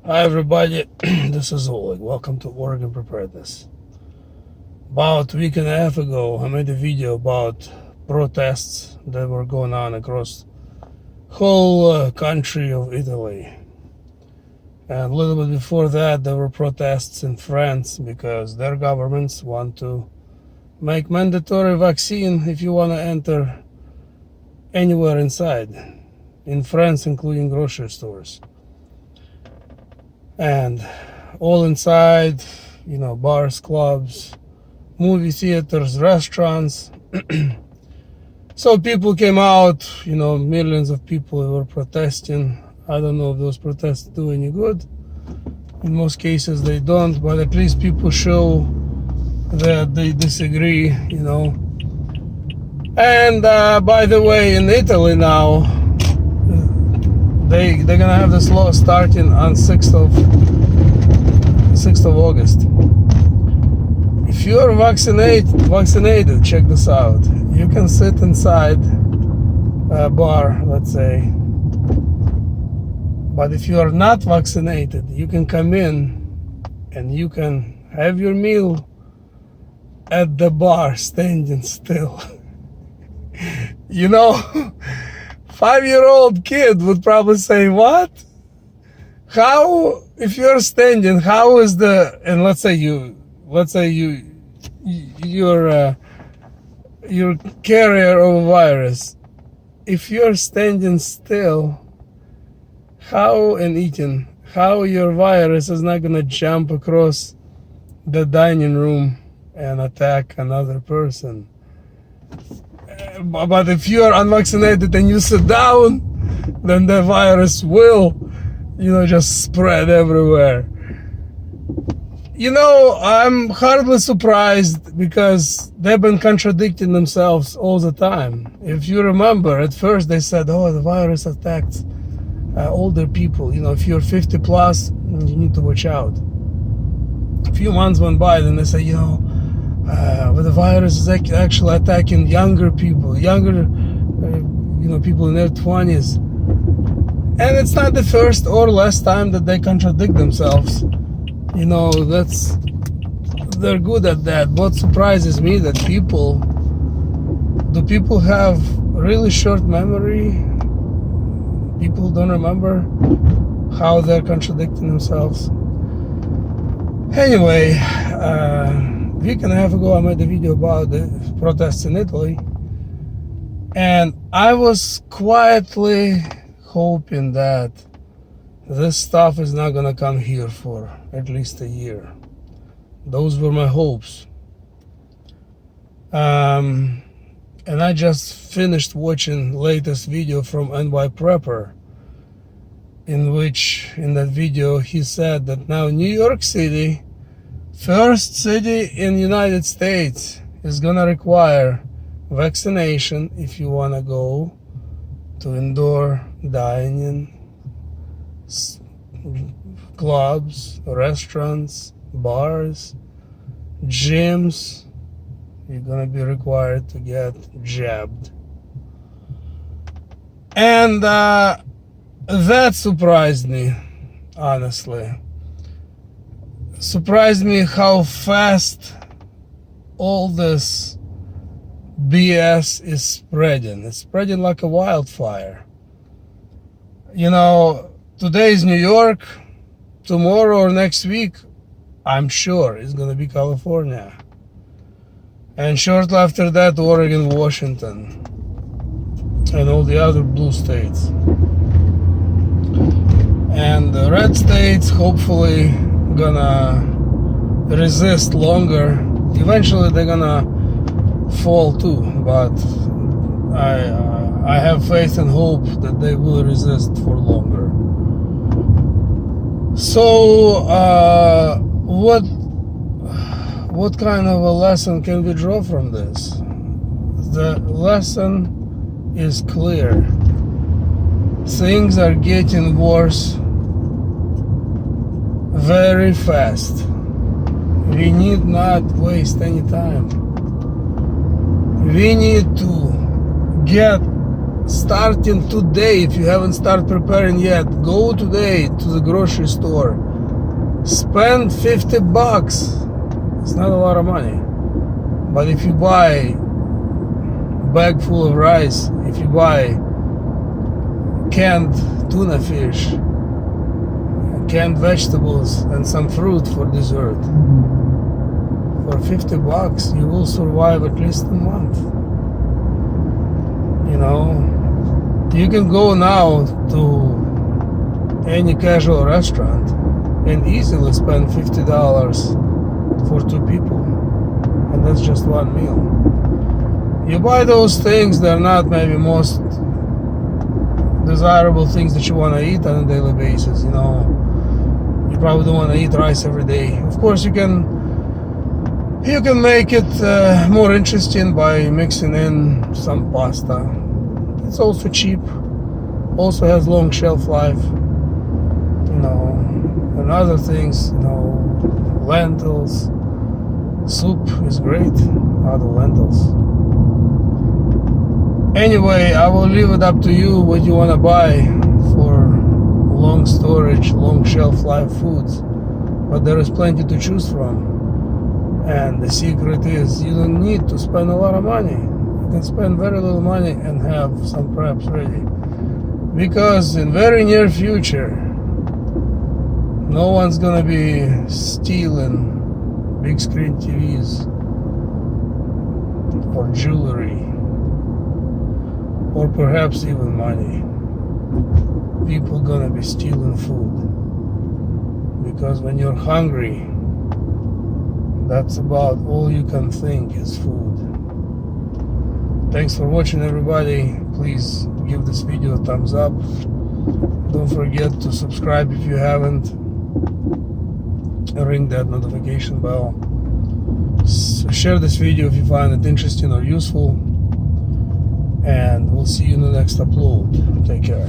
Hi everybody, this is Oleg. Welcome to Oregon Preparedness. About a week and a half ago, I made a video about protests that were going on across whole country of Italy. And a little bit before that, there were protests in France because their governments want to make mandatory vaccine if you want to enter anywhere inside, in France, including grocery stores. And all inside, bars, clubs, movie theaters, restaurants. So people came out, millions of people were protesting. I don't know if those protests do any good. In most cases they don't, but at least people show that they disagree, And by the way, in Italy now, they're gonna have this law starting on 6th of August. If you're vaccinated, check this out. You can sit inside a bar, let's say. But if you are not vaccinated, you can come in and you can have your meal at the bar standing still. 5-year-old kid would probably say, what? How, if you're standing, how is and let's say you're carrier of a virus. If you're standing still, how your virus is not gonna jump across the dining room and attack another person? But if you are unvaccinated and you sit down, then the virus will, just spread everywhere. I'm hardly surprised because they've been contradicting themselves all the time. If you remember, at first they said, the virus attacks older people. If you're 50 plus, you need to watch out. A few months went by, then they say, but the virus is actually attacking younger people, people in their 20s. And it's not the first or last time that they contradict themselves. They're good at that. What surprises me that people have really short memory? People don't remember how they're contradicting themselves. Anyway, a week and a half ago I made a video about the protests in Italy, and I was quietly hoping that this stuff is not gonna come here for at least a year. Those were my hopes. And I just finished watching latest video from NY Prepper, in that video he said that now New York City, first city in United States, is gonna require vaccination if you wanna go to indoor dining, clubs, restaurants, bars, gyms. You're gonna be required to get jabbed. And that surprised me, honestly. Surprised me how fast all this BS is spreading. It's spreading like a wildfire. Today is New York. Tomorrow or next week, I'm sure it's gonna be California. And shortly after that, Oregon, Washington, and all the other blue states. And the red states hopefully gonna resist longer. Eventually they're gonna fall too, but I have faith and hope that they will resist for longer. So what kind of a lesson can we draw from this? The lesson is clear. Things are getting worse very fast. We need not waste any time. We need to get starting today. If you haven't started preparing yet, go today to the grocery store. Spend $50. It's not a lot of money. But if you buy a bag full of rice, if you buy canned tuna fish, canned vegetables, and some fruit for dessert, for $50 you will survive at least a month. You know, you can go now to any casual restaurant and easily spend $50 for 2 people, and that's just one meal. You buy those things, they're not maybe most desirable things that you want to eat on a daily basis. You know, you probably don't want to eat rice every day. Of course, you can make it more interesting by mixing in some pasta. It's also cheap, also has long shelf life, you know, and other things, you know, lentils. Soup is great out of lentils. Anyway, I will leave it up to you what you want to buy for long storage, long shelf life foods. But there is plenty to choose from. And the secret is you don't need to spend a lot of money. You can spend very little money and have some preps ready. Because in very near future, no one's gonna be stealing big screen TVs or jewelry or perhaps even money. People gonna be stealing food, because when you're hungry, that's about all you can think is food. Thanks for watching, everybody. Please give this video a thumbs up. Don't forget to subscribe if you haven't. Ring that notification bell. Share this video if you find it interesting or useful. And we'll see you in the next upload. Take care.